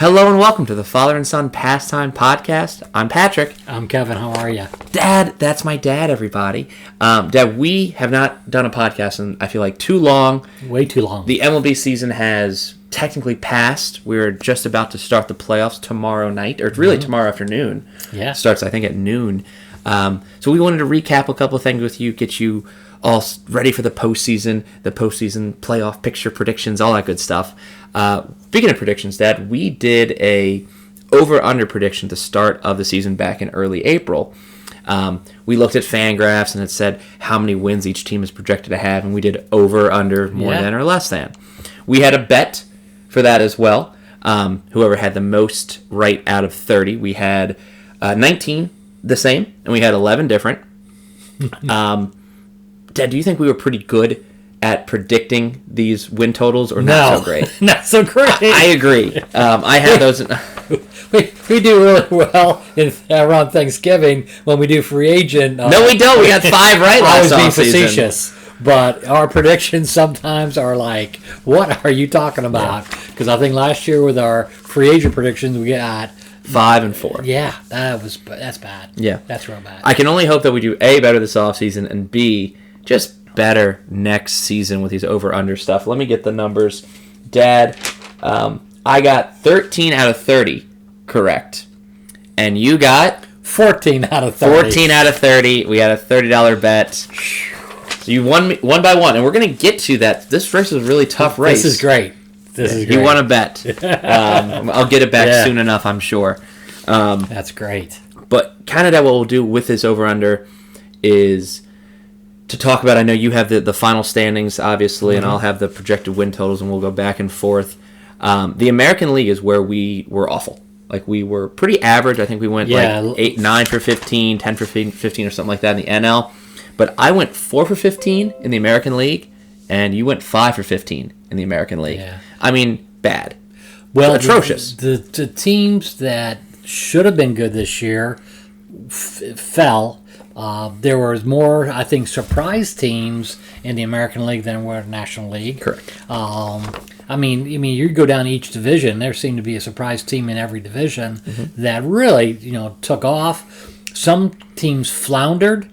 Hello and welcome to the Father and Son Pastime Podcast. I'm Patrick. I'm Kevin. How are you? Dad, that's my dad, everybody. Dad, we have not done a podcast in, I feel like, too long. Way too long. The MLB season has technically passed. We're just about to start the playoffs tomorrow night, or really tomorrow afternoon. Yeah. Starts, I think, at noon. So we wanted to recap a couple of things with you, get you all ready for the postseason playoff picture predictions, all that good stuff. Speaking of predictions, Dad, we did a over-under prediction at the start of the season back in early April. We looked at Fangraphs and it said how many wins each team is projected to have, and we did over, under, more than, or less than. We had a bet for that as well. Whoever had the most right out of 30. We had 19 the same, and we had 11 different. Dad, do you think we were pretty good at predicting these win totals, or not so great? Not so great. I agree. I have those. We do really well around Thanksgiving when we do free agent. No, we don't. We got 5 right last I was offseason. being facetious, but our predictions sometimes are like, what are you talking about? Because I think last year with our free agent predictions, we got 5 and 4. Yeah, that's bad. Yeah. That's real bad. I can only hope that we do A, better this offseason, and B, just better next season with these over-under stuff. Let me get the numbers. Dad, I got 13 out of 30 correct. And you got? 14 out of 30. 14 out of 30. We had a $30 bet. So you won me one by one. And we're going to get to that. This race is a really tough race. This is great. You won a bet. I'll get it back soon enough, I'm sure. That's great. But kind of that what we'll do with this over-under is to talk about, I know you have the final standings, obviously, and I'll have the projected win totals, and we'll go back and forth. The American League is where we were awful. Like, we were pretty average. I think we went 9 for 15, 10 for 15, or something like that in the NL. But I went 4 for 15 in the American League, and you went 5 for 15 in the American League. Yeah. I mean, bad. Well, atrocious. The teams that should have been good this year fell. There was more, I think, surprise teams in the American League than were in the National League. Correct. I mean, you go down each division. There seemed to be a surprise team in every division that really, took off. Some teams floundered.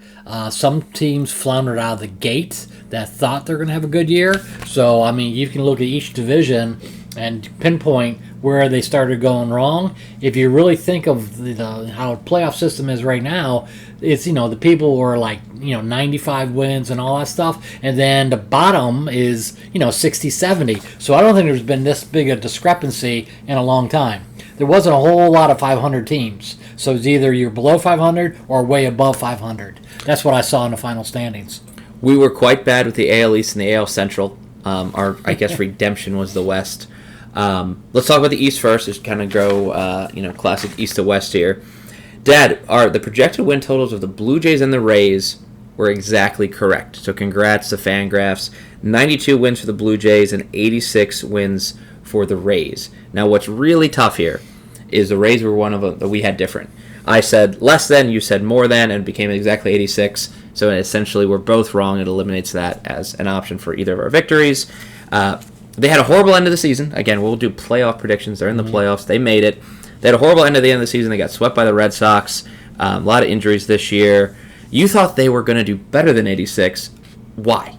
Some teams floundered out of the gate that thought they're going to have a good year. So, I mean, you can look at each division and pinpoint where they started going wrong. If you really think of how the playoff system is right now, it's, the people who are like, 95 wins and all that stuff, and then the bottom is, 60, 70. So I don't think there's been this big a discrepancy in a long time. There wasn't a whole lot of 500 teams. So it's either you're below 500 or way above 500. That's what I saw in the final standings. We were quite bad with the AL East and the AL Central. Our, I guess, redemption was the West. Let's talk about the East first. Just kind of go, classic East to West here. Dad, the projected win totals of the Blue Jays and the Rays were exactly correct. So congrats to Fangraphs. 92 wins for the Blue Jays and 86 wins for the Rays. Now, what's really tough here is the Rays were one of them that we had different. I said less than, you said more than, and it became exactly 86. So essentially, we're both wrong. It eliminates that as an option for either of our victories. They had a horrible end of the season. Again, we'll do playoff predictions. They're in the playoffs. They made it. They had a horrible end of the season. They got swept by the Red Sox. A lot of injuries this year. You thought they were going to do better than 86. Why?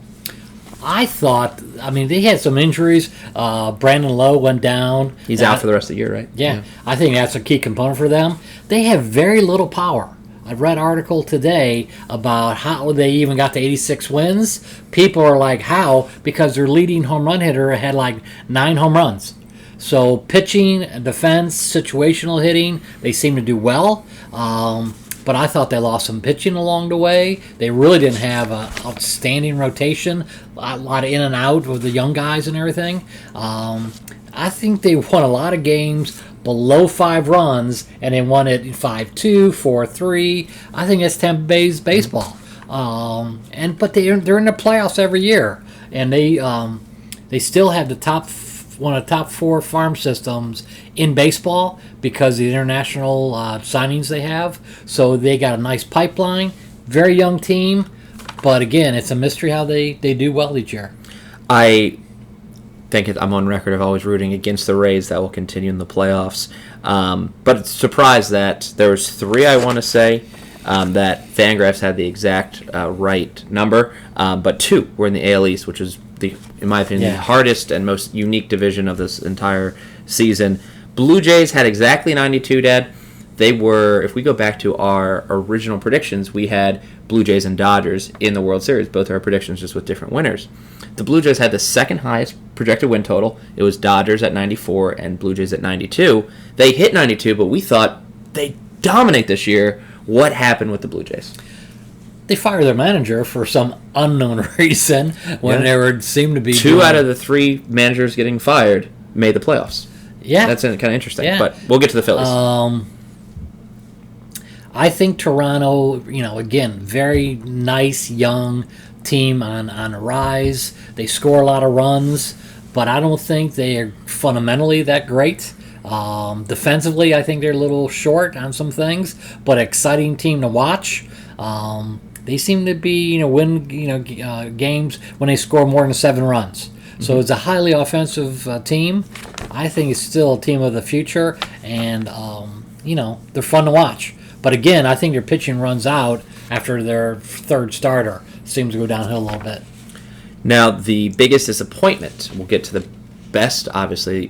I thought, they had some injuries. Brandon Lowe went down. He's out for the rest of the year, right? Yeah, I think that's a key component for them. They have very little power. I read an article today about how they even got to 86 wins. People are like, how? Because their leading home run hitter had like 9 home runs. So pitching, defense, situational hitting, they seem to do well. But I thought they lost some pitching along the way. They really didn't have an outstanding rotation. A lot of in and out with the young guys and everything. I think they won a lot of games below 5 runs, and they won it 5-2, 4-3. I think that's Tampa Bay's baseball. But they're in the playoffs every year, and they still have one of the top 4 farm systems in baseball because of the international signings they have. So they got a nice pipeline, very young team, but again, it's a mystery how they do well each year. think I'm on record of always rooting against the Rays. That will continue in the playoffs. But it's surprised that there was 3, I want to say, that Fangraphs had the exact right number, but 2 were in the AL East, which is, in my opinion, the hardest and most unique division of this entire season. Blue Jays had exactly 92, Dad. They were, if we go back to our original predictions, we had Blue Jays and Dodgers in the World Series. Both our predictions, just with different winners. The Blue Jays had the second highest projected win total. It was Dodgers at 94 and Blue Jays at 92. They hit 92, but we thought they dominate this year. What happened with the Blue Jays? They fired their manager for some unknown reason when there seemed to be 2 out of the 3 managers getting fired made the playoffs. Yeah. That's kind of interesting, Yeah. but we'll get to the Phillies. I think Toronto, again, very nice young team on a rise. They score a lot of runs, but I don't think they are fundamentally that great. Defensively, I think they're a little short on some things, but exciting team to watch. They seem to be, win, games when they score more than 7 runs. So it's a highly offensive team. I think it's still a team of the future, and they're fun to watch. But again, I think their pitching runs out after their 3rd starter. Seems to go downhill a little bit. Now, the biggest disappointment, we'll get to the best, obviously,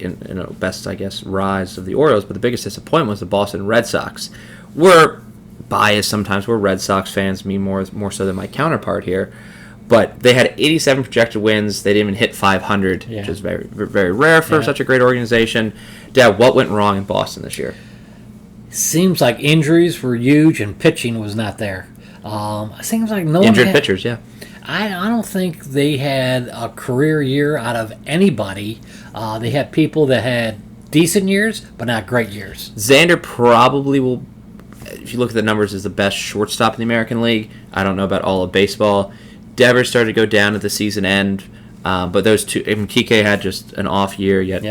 best, I guess, rise of the Orioles, but the biggest disappointment was the Boston Red Sox. We're biased sometimes. We're Red Sox fans, me more so than my counterpart here. But they had 87 projected wins. They didn't even hit 500, which is very, very rare for such a great organization. Dad, what went wrong in Boston this year? Seems like injuries were huge and pitching was not there. Seems like no injured pitchers, yeah. I don't think they had a career year out of anybody. They had people that had decent years, but not great years. Xander probably will, if you look at the numbers, is the best shortstop in the American League. I don't know about all of baseball. Devers started to go down at the season end, but those 2, Kike had just an off year, yet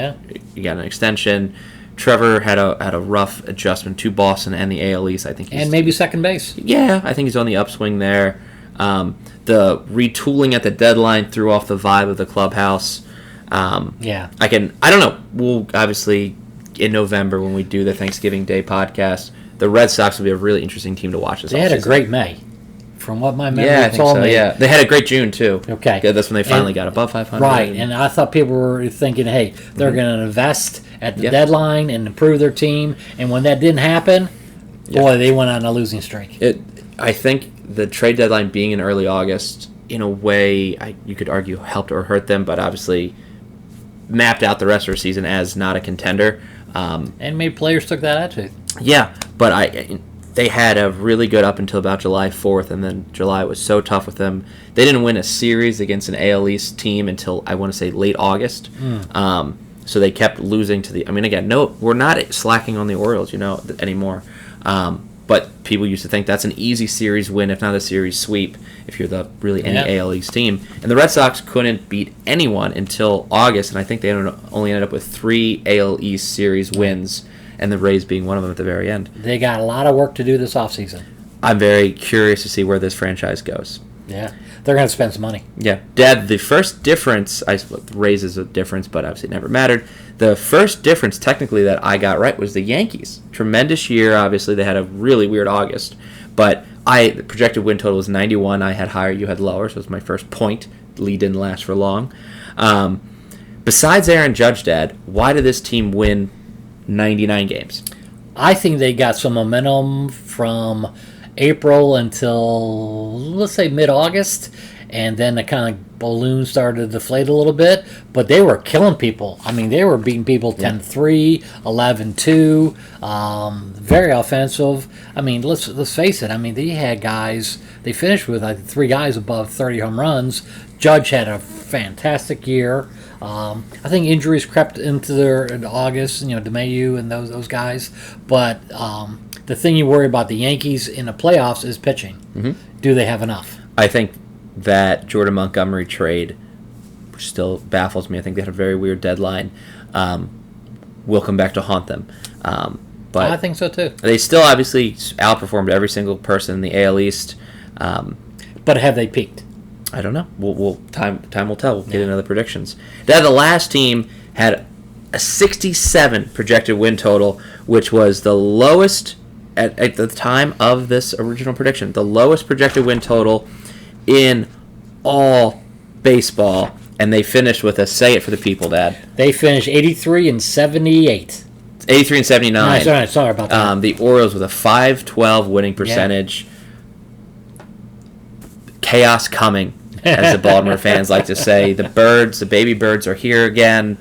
you got an extension. Trevor had a rough adjustment to Boston and the AL East. I think, and maybe second base. Yeah, I think he's on the upswing there. The retooling at the deadline threw off the vibe of the clubhouse. I don't know. We'll obviously in November when we do the Thanksgiving Day podcast, the Red Sox will be a really interesting team to watch this. They had a great May. From what my memory I think told so, me. Yeah, they had a great June, too. Okay. That's when they finally got above 500. Right, and I thought people were thinking, hey, they're going to invest at the deadline and improve their team, and when that didn't happen, boy, they went on a losing streak. I think the trade deadline being in early August, in a way, you could argue helped or hurt them, but obviously mapped out the rest of the season as not a contender. And maybe players took that attitude. Yeah, but they had a really good up until about July 4th, and then July was so tough with them. They didn't win a series against an AL East team until, I want to say, late August. So they kept losing to the... I mean, again, no, we're not slacking on the Orioles, anymore. But people used to think that's an easy series win, if not a series sweep, if you're any AL East team. And the Red Sox couldn't beat anyone until August, and I think they only ended up with 3 AL East series wins, and the Rays being one of them at the very end. They got a lot of work to do this offseason. I'm very curious to see where this franchise goes. Yeah, they're going to spend some money. Yeah. Dad, the first difference, Rays is a difference, but obviously it never mattered. The first difference, technically, that I got right was the Yankees. Tremendous year, obviously. They had a really weird August. But the projected win total was 91. I had higher, you had lower, so it was my first point. The lead didn't last for long. Besides Aaron Judge, Dad, why did this team win 99 games? I think they got some momentum from April until, let's say, mid-August, and then the kind of balloon started to deflate a little bit, but they were killing people. I mean, they were beating people 10-3, 11-2, very offensive. I mean, let's face it. I mean, they had guys, they finished with 3 guys above 30 home runs. Judge had a fantastic year. I think injuries crept into August, DeMayu and those guys. But the thing you worry about the Yankees in the playoffs is pitching. Mm-hmm. Do they have enough? I think that Jordan Montgomery trade, which still baffles me. I think they had a very weird deadline. Will come back to haunt them. But I think so too. They still obviously outperformed every single person in the AL East. But have they peaked? I don't know. Time will tell. We'll get into the predictions. Dad, the last team had a 67 projected win total, which was the lowest at the time of this original prediction. The lowest projected win total in all baseball, and they finished with a say it for the people, Dad. They finished 83-78. 83 and 79. No, sorry about that. The Orioles with a 512 winning percentage. Yeah. Chaos coming, as the Baltimore fans like to say. The baby birds are here again.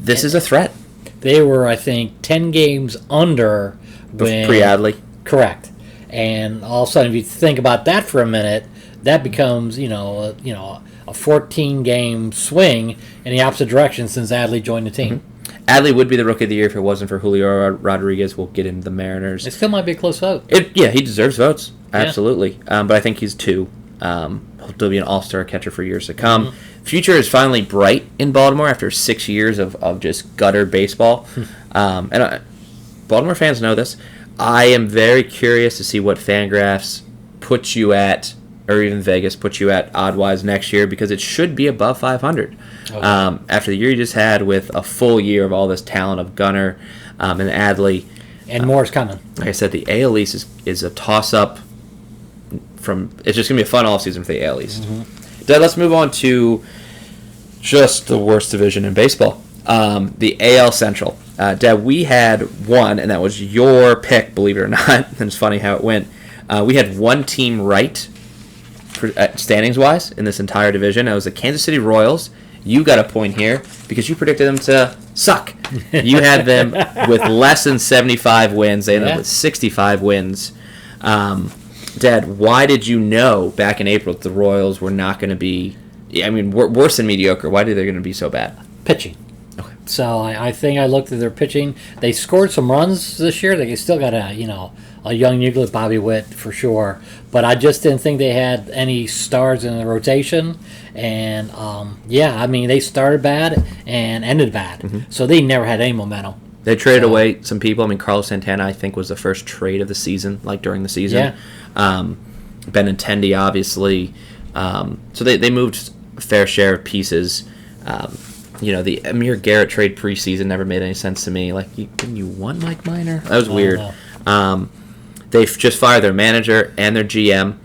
This is a threat. They were, I think, 10 games under pre-Adley. Correct. And all of a sudden, if you think about that for a minute, that becomes, a 14-game swing in the opposite direction since Adley joined the team. Mm-hmm. Adley would be the Rookie of the Year if it wasn't for Julio Rodriguez. We'll get into the Mariners. It still might be a close vote. He deserves votes. Absolutely. Yeah. But I think he's 2. He'll be an all-star catcher for years to come. Mm-hmm. Future is finally bright in Baltimore after 6 years of just gutter baseball. Baltimore fans know this. I am very curious to see what Fangraphs puts you at, or even Vegas puts you at odd-wise next year, because it should be above 500. Okay. After the year you just had with a full year of all this talent of Gunnar and Adley. And more is coming. Like I said, the AL East is a toss-up. It's just going to be a fun offseason for the AL East. Mm-hmm. Dad, let's move on to just the worst division in baseball, the AL Central. Dad, we had one, and that was your pick, believe it or not. And it's funny how it went. We had one team right, standings-wise, in this entire division. That was the Kansas City Royals. You got a point here because you predicted them to suck. You had them with less than 75 wins. They ended up with 65 wins. Dad, why did you know back in April that the Royals were not going to be, worse than mediocre? Why did they going to be so bad? Pitching. Okay. So I think I looked at their pitching. They scored some runs this year. They still got a young nucleus, Bobby Witt for sure. But I just didn't think they had any stars in the rotation. And they started bad and ended bad. Mm-hmm. So they never had any momentum. They traded away some people. Carlos Santana, I think, was the first trade of the season, during the season. Yeah. Benintendi, obviously. So they moved a fair share of pieces. The Amir Garrett trade preseason never made any sense to me. Didn't you want Mike Minor? That was weird. They've just fired their manager and their GM.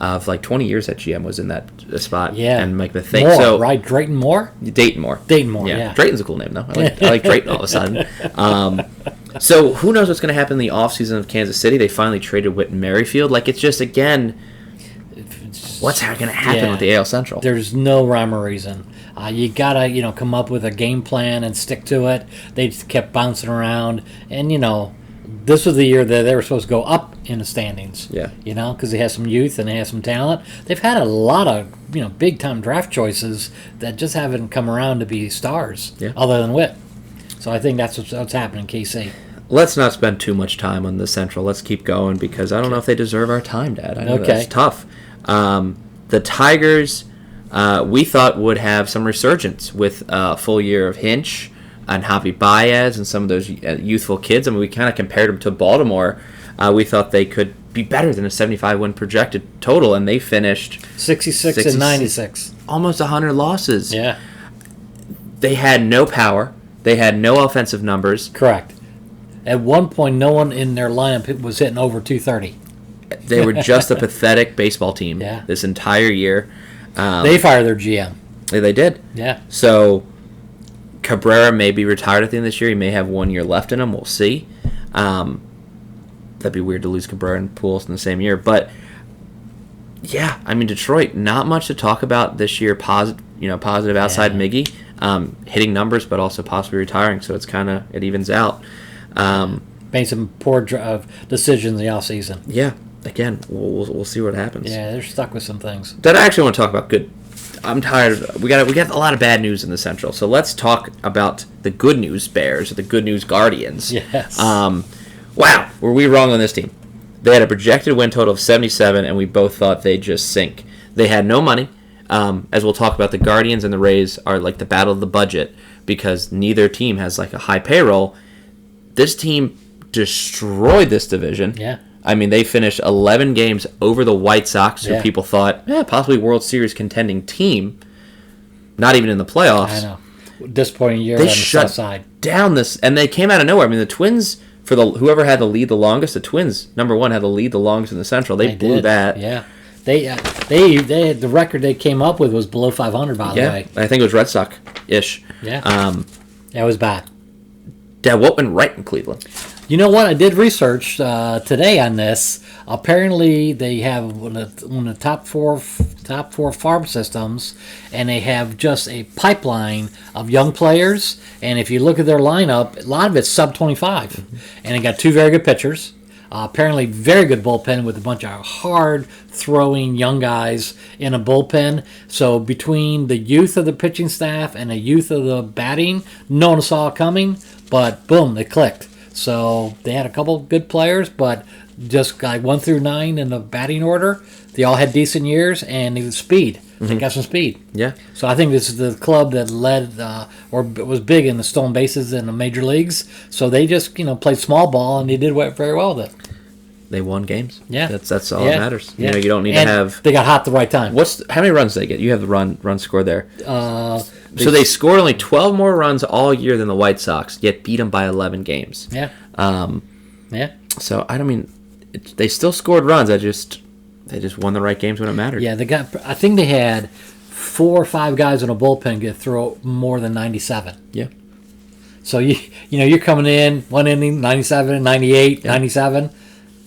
Of 20 years that GM was in that spot. Yeah. And the thing. Moore, so, right? Drayton Moore? Dayton Moore. Yeah. Drayton's a cool name, though. I like Drayton all of a sudden. So who knows what's going to happen in the offseason of Kansas City? They finally traded Whit Merrifield. It's just, again, what's going to happen with the AL Central? There's no rhyme or reason. You got to, come up with a game plan and stick to it. They just kept bouncing around. And, this was the year that they were supposed to go up in the standings. Yeah. Because they had some youth and they had some talent. They've had a lot of, big-time draft choices that just haven't come around to be stars, other than Witt. So I think that's what's happening in KC. Let's not spend too much time on the Central. Let's keep going because I don't know if they deserve our time, Dad. I know that's tough. The Tigers, we thought would have some resurgence with a full year of Hinch and Javi Baez and some of those youthful kids. We kind of compared them to Baltimore. We thought they could be better than a 75-win projected total, and they finished 66 and 96. Almost 100 losses. Yeah. They had no power. They had no offensive numbers. Correct. At one point, no one in their lineup was hitting over 230. They were just a pathetic baseball team this entire year. They fired their GM. They did. Yeah. So Cabrera may be retired at the end of this year. He may have 1 year left in him. We'll see. That'd be weird to lose Cabrera and Pujols in the same year. But, Detroit, not much to talk about this year. Positive outside Miggy. Hitting numbers, but also possibly retiring. So it evens out. Made some poor decisions in the offseason. Yeah. Again, we'll see what happens. Yeah, they're stuck with some things. That I actually want to talk about good. I'm tired of we got a lot of bad news in the Central. So let's talk about the good news Bears or the good news Guardians. Yes. Wow, were we wrong on this team? They had a projected win total of 77, and we both thought they'd just sink. They had no money. As we'll talk about, the Guardians and the Rays are like the battle of the budget because neither team has a high payroll. This team destroyed this division. Yeah. I mean, they finished 11 games over the White Sox, who people thought, possibly World Series contending team. Not even in the playoffs. I know. Disappointing year They on the shut south side. down this, and they came out of nowhere. I mean, the Twins, for whoever had the lead the longest, the Twins, number one, had the lead the longest in the Central. They blew did. that. Yeah. They had the record they came up with was below 500, by the way. I think it was Red Sox-ish. Yeah. That was bad. Dad, what went right in Cleveland? You know what? I did research today on this. Apparently, they have one of the top four farm systems, and they have just a pipeline of young players. And if you look at their lineup, a lot of it's sub 25, and they got two very good pitchers. Apparently, very good bullpen with a bunch of hard-throwing young guys in a bullpen. So between the youth of the pitching staff and the youth of the batting, no one saw it coming, but boom, they clicked. So they had a couple good players, but just like 1 through 9 in the batting order, they all had decent years, and the speed. They got some speed. Yeah. So I think this is the club that led or was big in the stolen bases in the major leagues. So they just played small ball, and they did very well with it. They won games. Yeah. That's all that matters. Yeah. You don't need and to have. They got hot at the right time. How many runs did they get? You have the run score there. So they scored only 12 more runs all year than the White Sox, yet beat them by 11 games. Yeah. Yeah. So I don't mean they still scored runs. They just won the right games when it mattered. Yeah. I think they had 4 or 5 guys in a bullpen get throw more than 97. Yeah. So you're coming in 1 inning 97, 98, 97.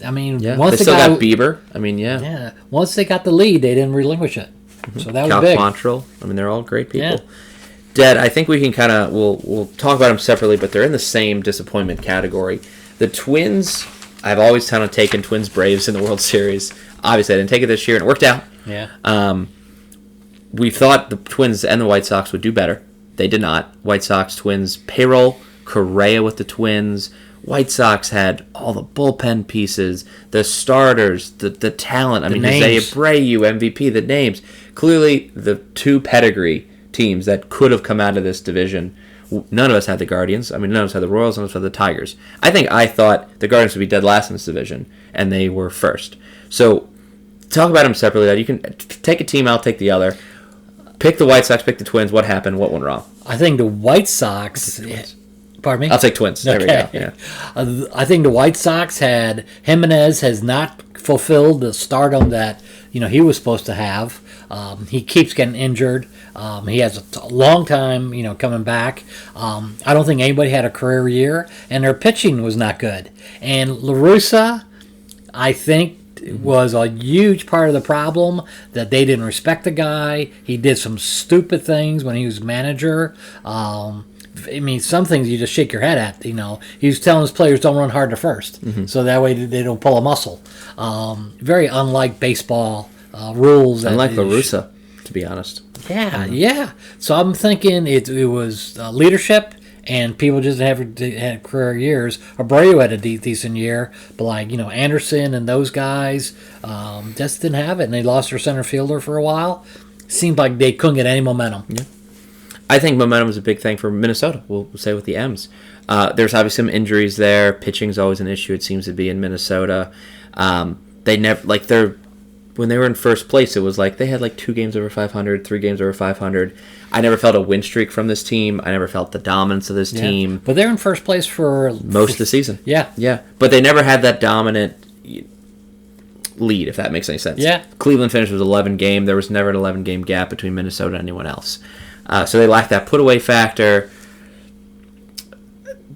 I mean, once they still got Bieber. I mean, Yeah. Once they got the lead, they didn't relinquish it. So that was Cal big. Quantrill. I mean, they're all great people. Yeah. Dad, I think we can kind of we'll talk about them separately, but they're in the same disappointment category. The Twins, I've always kind of taken Twins Braves in the World Series. Obviously, I didn't take it this year, and it worked out. Yeah. We thought the Twins and the White Sox would do better. They did not. White Sox, Twins, payroll, Correa with the Twins. White Sox had all the bullpen pieces, the starters, the talent. I mean, Isaiah Abreu, MVP, the names. Clearly, the 2 pedigree teams that could have come out of this division. None of us had the Guardians. I mean, none of us had the Royals. None of us had the Tigers. I thought the Guardians would be dead last in this division, and they were first. So, talk about them separately. That you can take a team, I'll take the other. Pick the White Sox, pick the Twins. What happened? What went wrong? I think the White Sox. Pardon me? I'll take Twins. There we go. Yeah. I think the White Sox had Jimenez has not fulfilled the stardom that he was supposed to have. He keeps getting injured. He has a long time coming back. I don't think anybody had a career year, and their pitching was not good. And La Russa, I think, was a huge part of the problem that they didn't respect the guy. He did some stupid things when he was manager. I mean, some things you just shake your head at. He was telling his players don't run hard to first, so that way they don't pull a muscle. Very unlike baseball rules. Unlike La Russa, to be honest. Yeah. So I'm thinking it was leadership, and people just had career years. Abreu had a decent year, but Anderson and those guys just didn't have it, and they lost their center fielder for a while. Seemed like they couldn't get any momentum. Yeah. I think momentum is a big thing for Minnesota. We'll say with the M's. There's obviously some injuries there. Pitching's always an issue. It seems to be in Minnesota. They never when they were in first place. It was like they had 2 games over 500, 3 games over 500. I never felt a win streak from this team. I never felt the dominance of this team. But they're in first place for most of the season. Yeah. But they never had that dominant lead, if that makes any sense. Yeah. Cleveland finished with 11 game. There was never an 11 game gap between Minnesota and anyone else. So they lacked that put-away factor.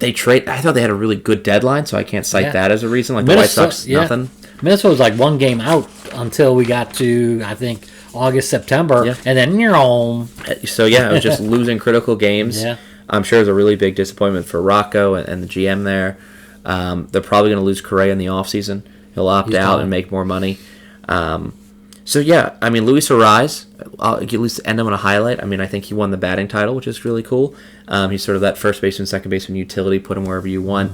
I thought they had a really good deadline, so I can't cite that as a reason. The White Sox, nothing. Minnesota was 1 game out until we got to, I think, August, September, and then you're home. So, it was just losing critical games. Yeah. I'm sure it was a really big disappointment for Rocco and the GM there. They're probably going to lose Correa in the offseason. He'll opt out and make more money. Luis Ariz, I'll at least end him on a highlight. I think he won the batting title, which is really cool. He's sort of that first baseman, second baseman utility, put him wherever you want.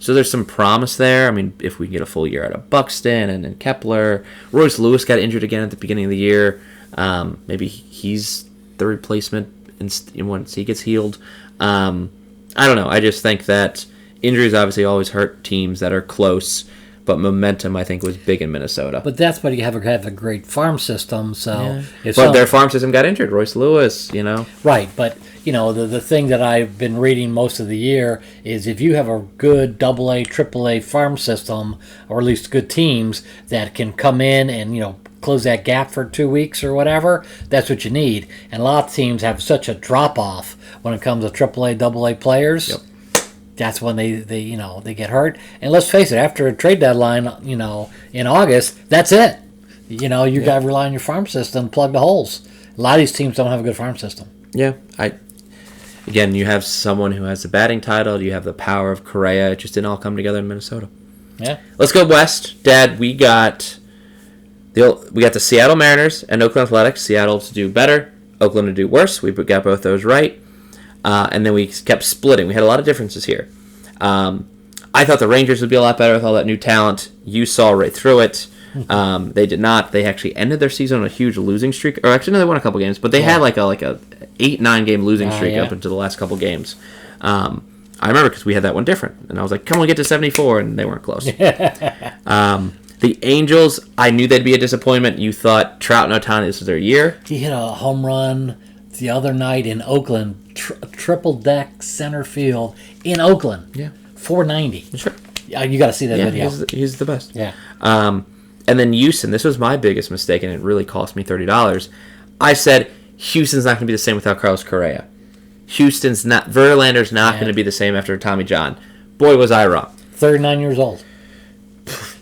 So there's some promise there. If we can get a full year out of Buxton and Kepler. Royce Lewis got injured again at the beginning of the year. Maybe he's the replacement once he gets healed. I don't know. I just think that injuries obviously always hurt teams that are close. but momentum, I think, was big in Minnesota. But that's why you have a great farm system. So, But their farm system got injured. Royce Lewis, right. But the thing that I've been reading most of the year is if you have a good AA, AAA farm system, or at least good teams that can come in and close that gap for 2 weeks or whatever, that's what you need. And a lot of teams have such a drop off when it comes to AAA, AA players. Yep. That's when they get hurt. And let's face it, after a trade deadline, in August, that's it. You got to rely on your farm system, plug the holes. A lot of these teams don't have a good farm system. Yeah, again, you have someone who has the batting title. You have the power of Correa. It just didn't all come together in Minnesota. Yeah. Let's go west, Dad. We got the Seattle Mariners and Oakland Athletics. Seattle to do better, Oakland to do worse. We got both those right. And then we kept splitting. We had a lot of differences here. I thought the Rangers would be a lot better with all that new talent. You saw right through it. They did not. They actually ended their season on a huge losing streak. Or actually, no, they won a couple games, but they had like a 8-9 game losing streak up into the last couple games. I remember because we had that one different, and I was like, "Come on, get to 74," and they weren't close. The Angels, I knew they'd be a disappointment. You thought Trout and Ohtani, this was their year. He hit a home run the other night in Oakland, triple deck center field in Oakland. Yeah, 490. sure. You got to see that video. He's the best. Yeah. And then Houston, this was my biggest mistake, and it really cost me $30. I said Houston's not going to be the same without Carlos Correa. Verlander's not going to be the same after Tommy John. Boy, was I wrong. 39 years old.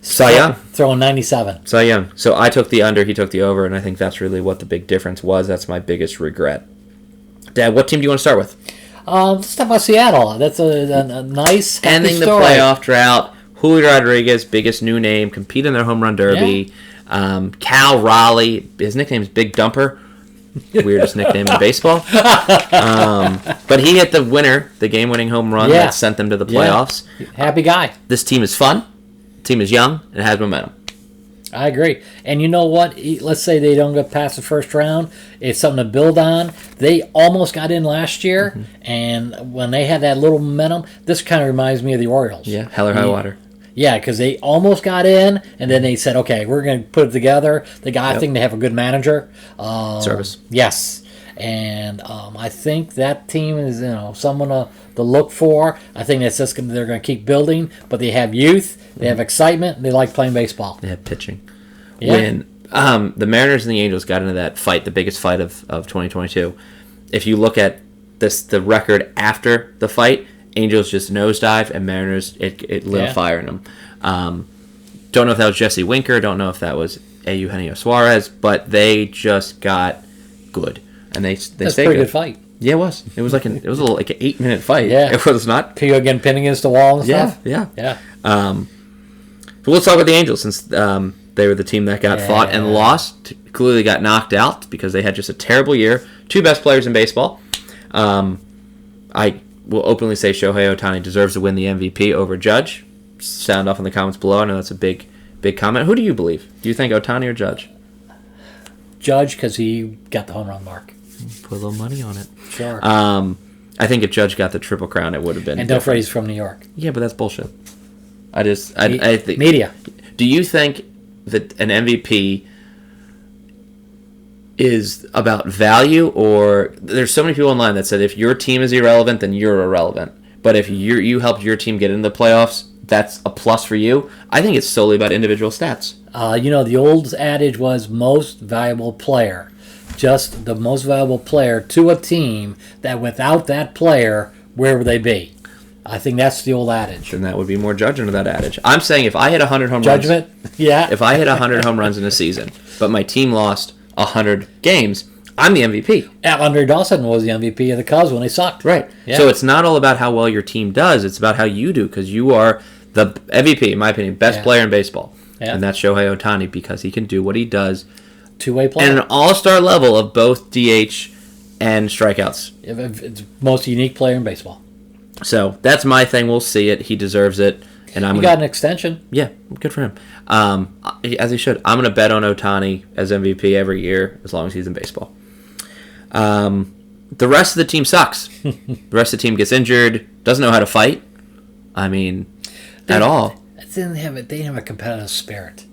Cy Young. Throwing 97. Cy Young. So I took the under, he took the over, and I think that's really what the big difference was. That's my biggest regret. Dad, what team do you want to start with? Let's talk about Seattle. That's a nice, happy ending the story. playoff drought. Julio Rodriguez, biggest new name, compete in their home run derby. Yeah. Cal Raleigh, his nickname's Big Dumper. Weirdest nickname in baseball. But he hit the winner, the game-winning home run that sent them to the playoffs. Yeah. Happy guy. This team is fun. The team is young. And it has momentum. I agree. And you know what? Let's say they don't get past the first round. It's something to build on. They almost got in last year, and when they had that little momentum, this kind of reminds me of the Orioles. Yeah, hell or high water. Yeah, because they almost got in, and then they said, okay, we're going to put it together. I think they have a good manager. Service. Yes. And I think that team is someone to look for. I think they're going to keep building, but they have youth, they have excitement, and they like playing baseball. They have pitching. Yeah. When the Mariners and the Angels got into that fight, the biggest fight of 2022, if you look at the record after the fight, Angels just nosedive, and Mariners, it lit a fire in them. Don't know if that was Jesse Winker, don't know if that was Eugenio Suarez, but they just got good. And they stayed good. That's a pretty good fight. Yeah, it was. It was like a little 8-minute fight. Yeah. It was not. People again pinning against the wall and stuff. Yeah. So let's talk about the Angels, since they were the team that got fought and lost. Clearly got knocked out because they had just a terrible year. Two best players in baseball. I will openly say Shohei Ohtani deserves to win the MVP over Judge. Sound off in the comments below. I know that's a big comment. Who do you believe? Do you think Ohtani or Judge? Judge, because he got the home run mark. Put a little money on it. Sure. I think if Judge got the Triple Crown, it would have been. And don't forget he's from New York. Yeah, but that's bullshit. I think media. Do you think that an MVP is about value, or there's so many people online that said if your team is irrelevant, then you're irrelevant. But if you helped your team get into the playoffs, that's a plus for you. I think it's solely about individual stats. The old adage was most valuable player. Just the most valuable player to a team that without that player, where would they be? I think that's the old adage. And that would be more judgment of that adage. I'm saying if I hit 100 home runs... Judgment? Yeah. If I hit 100 home runs in a season, but my team lost 100 games, I'm the MVP. Andre Dawson was the MVP of the Cubs when they sucked. Right. Yeah. So it's not all about how well your team does. It's about how you do, because you are the MVP, in my opinion, best player in baseball. Yeah. And that's Shohei Ohtani, because he can do what he does. Two-way player. At an all-star level of both DH and strikeouts. It's the most unique player in baseball. So that's my thing. We'll see it. He deserves it. And he got an extension. Yeah, good for him. As he should. I'm going to bet on Ohtani as MVP every year as long as he's in baseball. The rest of the team sucks. The rest of the team gets injured, doesn't know how to fight. I mean, at all. didn't have it. They didn't have a competitive spirit,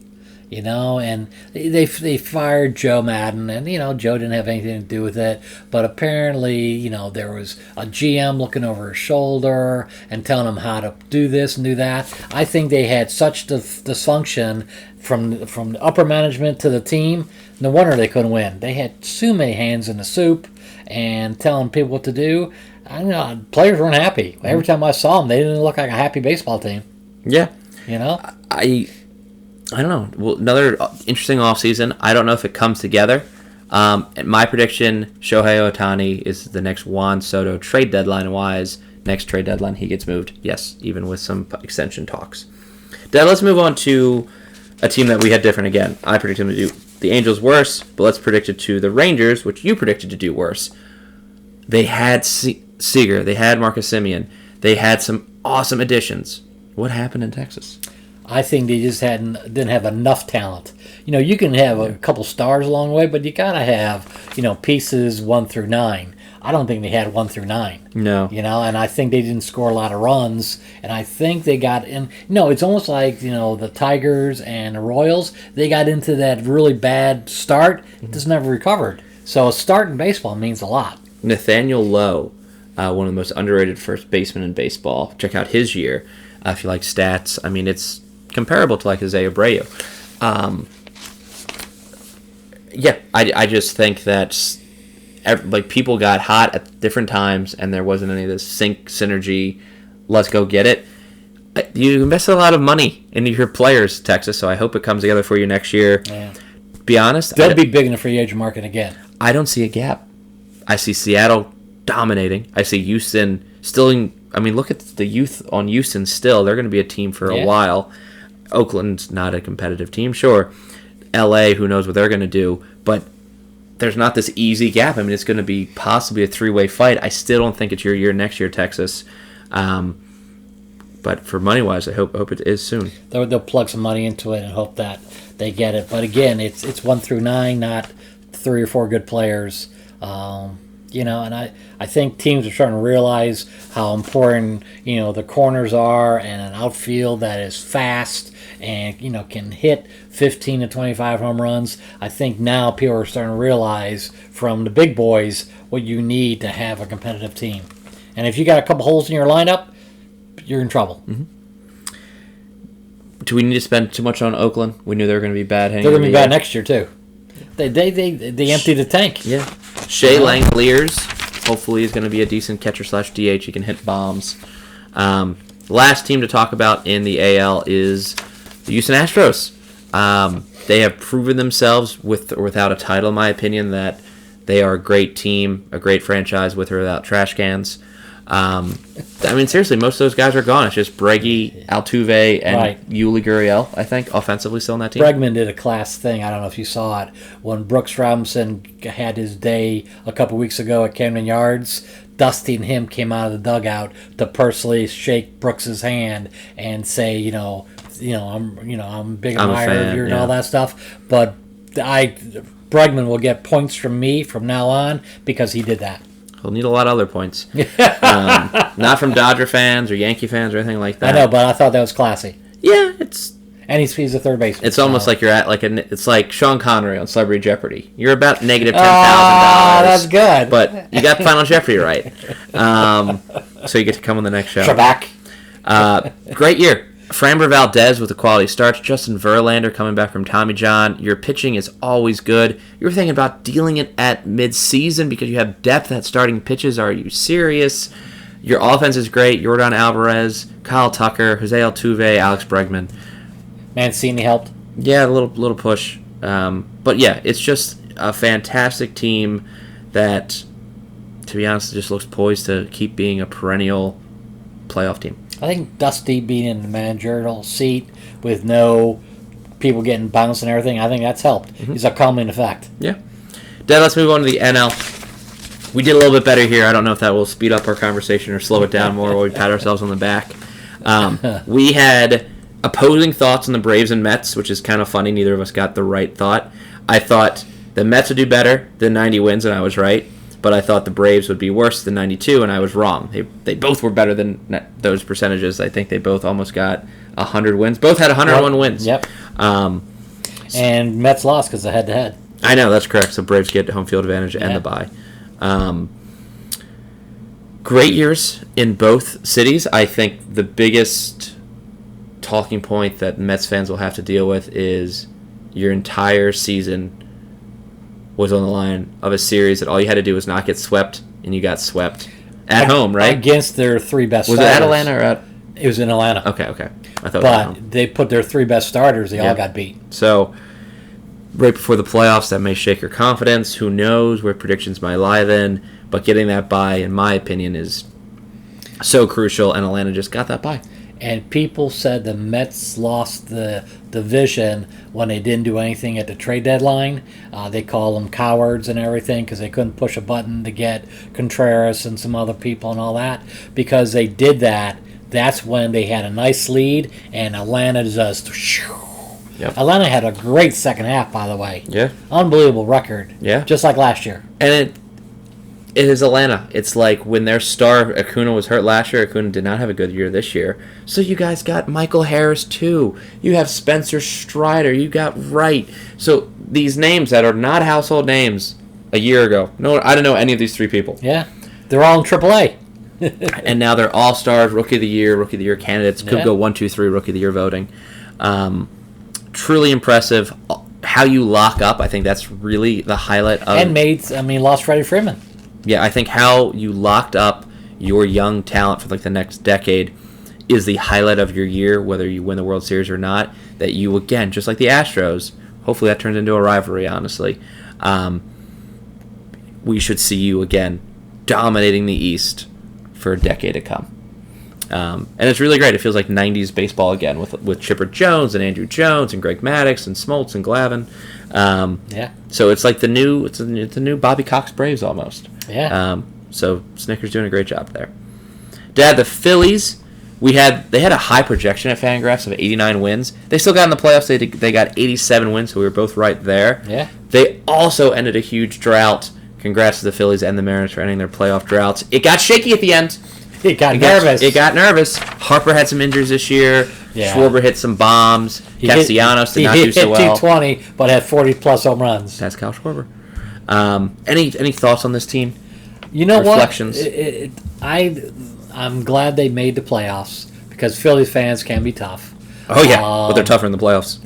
And they fired Joe Madden, and Joe didn't have anything to do with it. But apparently, there was a GM looking over his shoulder and telling him how to do this and do that. I think they had such dysfunction from the upper management to the team. No wonder they couldn't win. They had too many hands in the soup and telling people what to do. I know players weren't happy. Every time I saw them, they didn't look like a happy baseball team. Yeah. I don't know. Well, another interesting offseason. I don't know if it comes together. My prediction, Shohei Ohtani is the next Juan Soto trade deadline-wise. Next trade deadline, he gets moved. Yes, even with some extension talks. Dad, let's move on to a team that we had different again. I predicted them to do the Angels worse, but let's predict it to the Rangers, which you predicted to do worse. They had Seager. They had Marcus Semien. They had some awesome additions. What happened in Texas? I think they just didn't have enough talent. You can have a couple stars along the way, but you gotta have pieces 1 through 9. I don't think they had 1 through 9. No. And I think they didn't score a lot of runs. And I think they got in. It's almost like the Tigers and the Royals. They got into that really bad start. Just never recovered. So a start in baseball means a lot. Nathaniel Lowe, one of the most underrated first basemen in baseball. Check out his year if you like stats. I mean, it's comparable to like Jose Abreu. I just think that people got hot at different times, and there wasn't any of this synergy. Let's go get it. You invested a lot of money into your players, Texas. So I hope it comes together for you next year. Yeah. Be honest, they'll be big in the free agent market again. I don't see a gap. I see Seattle dominating. I see Houston still. Look at the youth on Houston still. They're going to be a team for a while. Oakland's not a competitive team, sure. LA, who knows what they're going to do. But there's not this easy gap. It's going to be possibly a three-way fight. I still don't think it's your year next year, Texas. But for money-wise, I hope it is soon. They'll plug some money into it and hope that they get it. But again, it's 1 through 9, not 3 or 4 good players. And I think teams are starting to realize how important, the corners are, and an outfield that is fast and, can hit 15 to 25 home runs. I think now people are starting to realize from the big boys what you need to have a competitive team. And if you got a couple holes in your lineup, you're in trouble. Mm-hmm. Do we need to spend too much on Oakland? We knew they were going to be bad. They're going to be bad next year, too. They emptied the tank. Yeah. Shea Langeliers, hopefully, is going to be a decent catcher/DH. He can hit bombs. Last team to talk about in the AL is the Houston Astros. They have proven themselves with or without a title, in my opinion, that they are a great team, a great franchise with or without trash cans. Seriously, most of those guys are gone. It's just Breggy, Altuve, and Yuli Gurriel, I think, offensively still on that team. Bregman did a class thing. I don't know if you saw it. When Brooks Robinson had his day a couple weeks ago at Camden Yards, Dusty and him came out of the dugout to personally shake Brooks's hand and say, I'm a big admirer of yours and all that stuff. But Bregman will get points from me from now on because he did that. He'll need a lot of other points. Not from Dodger fans or Yankee fans or anything like that. I know, but I thought that was classy. Yeah, it's... And he's a third baseman. It's almost like you're at it's like Sean Connery on Celebrity Jeopardy. You're about negative $10,000. That's good. But you got Final Jeopardy right. So you get to come on the next show. Trebek. Great year. Framber Valdez with the quality starts. Justin Verlander coming back from Tommy John. Your pitching is always good. You were thinking about dealing it at mid-season because you have depth at starting pitches. Are you serious? Your offense is great. Yordan Alvarez, Kyle Tucker, Jose Altuve, Alex Bregman. Mancini helped. Yeah, a little push. But yeah, it's just a fantastic team that, to be honest, just looks poised to keep being a perennial playoff team. I think Dusty being in the managerial seat with no people getting bounced and everything, I think that's helped. Mm-hmm. It's a calming effect. Yeah. Dad, let's move on to the NL. We did a little bit better here. I don't know if that will speed up our conversation or slow it down more while we pat ourselves on the back. We had opposing thoughts on the Braves and Mets, which is kind of funny. Neither of us got the right thought. I thought the Mets would do better than 90 wins, and I was right. but I thought the Braves would be worse than 92, and I was wrong. They both were better than those percentages. I think they both almost got 100 wins. Both had 101 wins. Yep. And Mets lost because of head-to-head. I know, that's correct. So Braves get home field advantage and the bye. Great years in both cities. I think the biggest talking point that Mets fans will have to deal with is your entire season was on the line of a series that all you had to do was not get swept, and you got swept at home, right? Against their three best was starters. Was it at Atlanta or at... It was in Atlanta. Okay. I thought but they put their three best starters. They all got beat. So right before the playoffs, that may shake your confidence. Who knows where predictions might lie then? But getting that bye, in my opinion, is so crucial, and Atlanta just got that bye. And people said the Mets lost the division when they didn't do anything at the trade deadline. They call them cowards and everything because they couldn't push a button to get Contreras and some other people and all that. Because they did that, that's when they had a nice lead, and Atlanta just... Yep. Atlanta had a great second half, by the way. Yeah. Unbelievable record. Yeah. Just like last year. And it is Atlanta. It's like when their star Acuna was hurt last year, Acuna did not have a good year this year. So you guys got Michael Harris too. You have Spencer Strider. You got Wright. So these names that are not household names a year ago. No, I don't know any of these three people. Yeah. They're all in AAA. And now they're all-stars, Rookie of the Year candidates. Could go 1, 2, 3 Rookie of the Year voting. Truly impressive. How you lock up, I think that's really the highlight of... And lost Freddie Freeman. Yeah, I think how you locked up your young talent for like the next decade is the highlight of your year, whether you win the World Series or not. That you, again, just like the Astros, hopefully that turns into a rivalry, honestly. We should see you, again, dominating the East for a decade to come. And it's really great. It feels like 90s baseball again with Chipper Jones and Andrew Jones and Greg Maddux and Smoltz and Glavine. So it's like the new Bobby Cox Braves almost. Yeah. So Snicker's doing a great job there. Dad, the Phillies, they had a high projection at Fangraphs of 89 wins. They still got in the playoffs. They got 87 wins, so we were both right there. Yeah. They also ended a huge drought. Congrats to the Phillies and the Mariners for ending their playoff droughts. It got shaky at the end. It got nervous. Harper had some injuries this year. Yeah. Schwarber hit some bombs. Castellanos did not do so well. He hit 220, but had 40-plus home runs. That's Kyle Schwarber. Any thoughts on this team? You know Reflections? what? I'm glad they made the playoffs because Phillies fans can be tough. Oh, yeah, but they're tougher in the playoffs.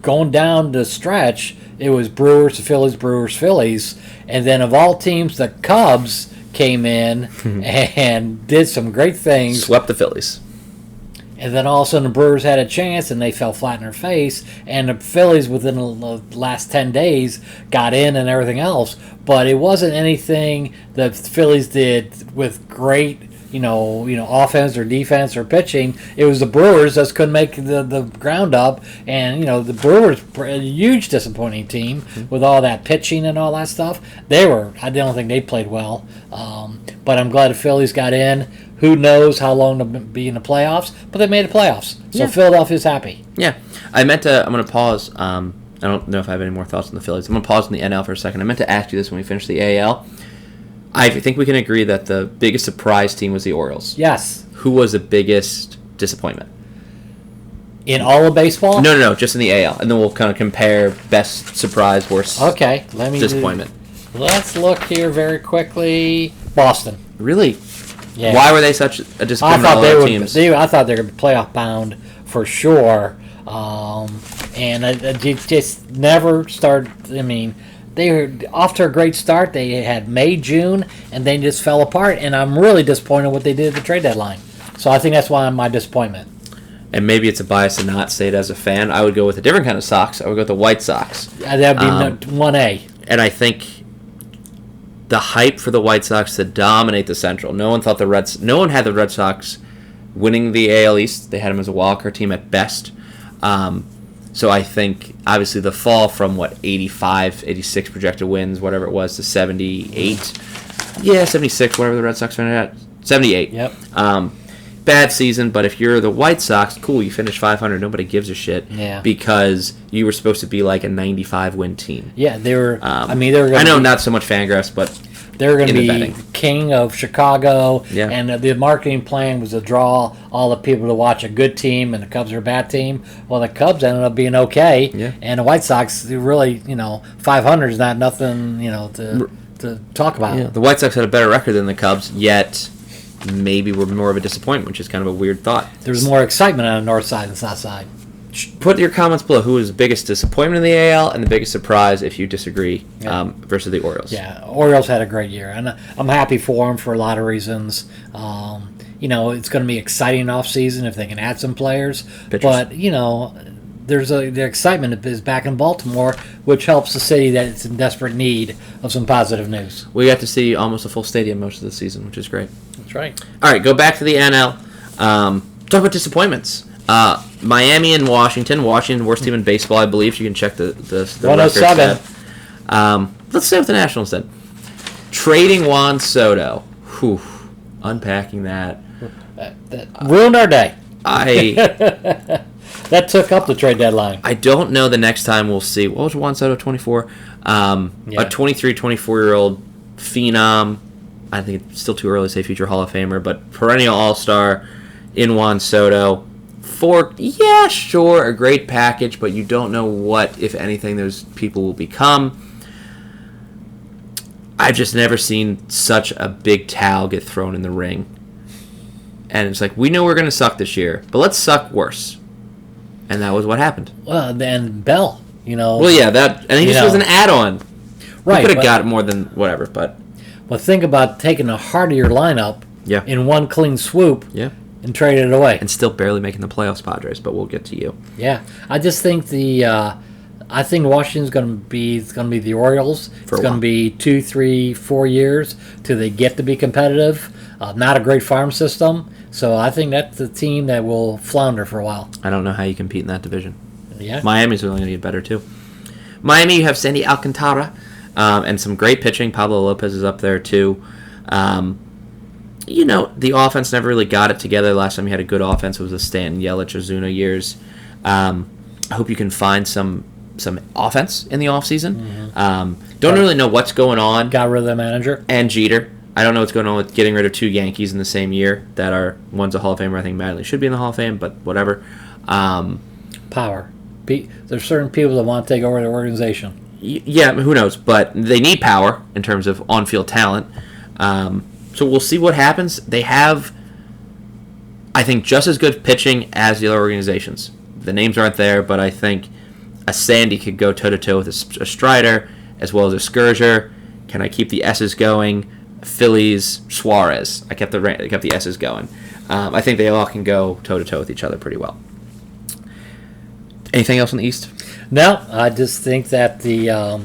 Going down the stretch, it was Brewers, Phillies, and then of all teams, the Cubs came in and did some great things. Swept the Phillies. And then all of a sudden the Brewers had a chance and they fell flat in their face. And the Phillies within the last 10 days got in and everything else. But it wasn't anything that the Phillies did with great, offense or defense or pitching. It was the Brewers that couldn't make the ground up. And, the Brewers, a huge disappointing team with all that pitching and all that stuff. I don't think they played well. But I'm glad the Phillies got in. Who knows how long they'll be in the playoffs, but they made the playoffs. So Philadelphia's happy. Yeah. I'm going to pause. I don't know if I have any more thoughts on the Phillies. I'm going to pause on the NL for a second. I meant to ask you this when we finish the AL. I think we can agree that the biggest surprise team was the Orioles. Yes. Who was the biggest disappointment? In all of baseball? No, just in the AL. And then we'll kind of compare best surprise, worst disappointment. Let's look here very quickly. Boston. Really? Yeah. Why were they such a disappointment on other teams? I thought they were playoff bound for sure. And I just never started. They were off to a great start. They had May, June, and they just fell apart. And I'm really disappointed what they did at the trade deadline. So I think that's why I'm my disappointment. And maybe it's a bias to not say it as a fan. I would go with a different kind of Sox. I would go with the White Sox. That would be 1A. And I think the hype for the White Sox to dominate the Central. No one had the Red Sox winning the AL East. They had them as a wildcard team at best. So I think, obviously, the fall from, 85, 86 projected wins, whatever it was, to 78. Yeah, 76, whatever the Red Sox finished at. 78. Yep. bad season, but if you're the White Sox, cool, you finished 500. Nobody gives a shit because you were supposed to be like a 95-win team. Yeah, they were. I know not so much Fangraphs, but they're going to be king of Chicago, Yeah. and the marketing plan was to draw all the people to watch a good team, and the Cubs are a bad team. Well, the Cubs ended up being okay, and the White Sox, really, 500 is not nothing, to talk about. Yeah, the White Sox had a better record than the Cubs, yet maybe we're more of a disappointment, which is kind of a weird thought. There's more excitement on the north side and south side. Put your comments below. Who is the biggest disappointment in the AL and the biggest surprise, if you disagree, versus the Orioles? Yeah, Orioles had a great year, and I'm happy for them for a lot of reasons. It's going to be exciting off season if they can add some players. Pitchers. But the excitement is back in Baltimore, which helps the city that it's in desperate need of some positive news. We got to see almost a full stadium most of the season, which is great. That's right. All right, go back to the NL. Talk about disappointments. Miami and Washington. Washington, worst team in baseball, I believe. You can check the 107. Let's stay with the Nationals then. Trading Juan Soto. Whew. Unpacking that. That ruined our day. That took up the trade deadline. I don't know the next time we'll see. What was Juan Soto, 24? A 23, 24-year-old phenom. I think it's still too early to say future Hall of Famer, but perennial all-star in Juan Soto. A great package, but you don't know what, if anything, those people will become. I've just never seen such a big towel get thrown in the ring. And it's like, we know we're going to suck this year, but let's suck worse. And that was what happened. Well, then Bell, Well, yeah, and he just was an add-on. Right. He could have got more than whatever, but... Well, think about taking the heart of your lineup in one clean swoop and trading it away. And still barely making the playoffs, Padres, but we'll get to you. Yeah. I just think I think Washington's going to be the Orioles. It's going to be 2, 3, 4 years till they get to be competitive. Not a great farm system, so I think that's the team that will flounder for a while. I don't know how you compete in that division. Yeah, Miami's only going to get better too. Miami, you have Sandy Alcantara and some great pitching. Pablo Lopez is up there too. The offense never really got it together. Last time you had a good offense was the Stanton, Yelich, Ozuna years. I hope you can find some offense in the offseason. Don't really know what's going on. Got rid of the manager. And Jeter. I don't know what's going on with getting rid of 2 Yankees in the same year that are, one's a Hall of Famer. I think Mattingly should be in the Hall of Fame, but whatever. Power. There's certain people that want to take over the organization. Yeah, who knows? But they need power in terms of on-field talent. So we'll see what happens. They have, I think, just as good pitching as the other organizations. The names aren't there, but I think a Sandy could go toe-to-toe with a Strider as well as a Scherzer. Can I keep the S's going? Phillies, Suarez. I kept the S's going. I think they all can go toe-to-toe with each other pretty well. Anything else in the East? No, I just think that the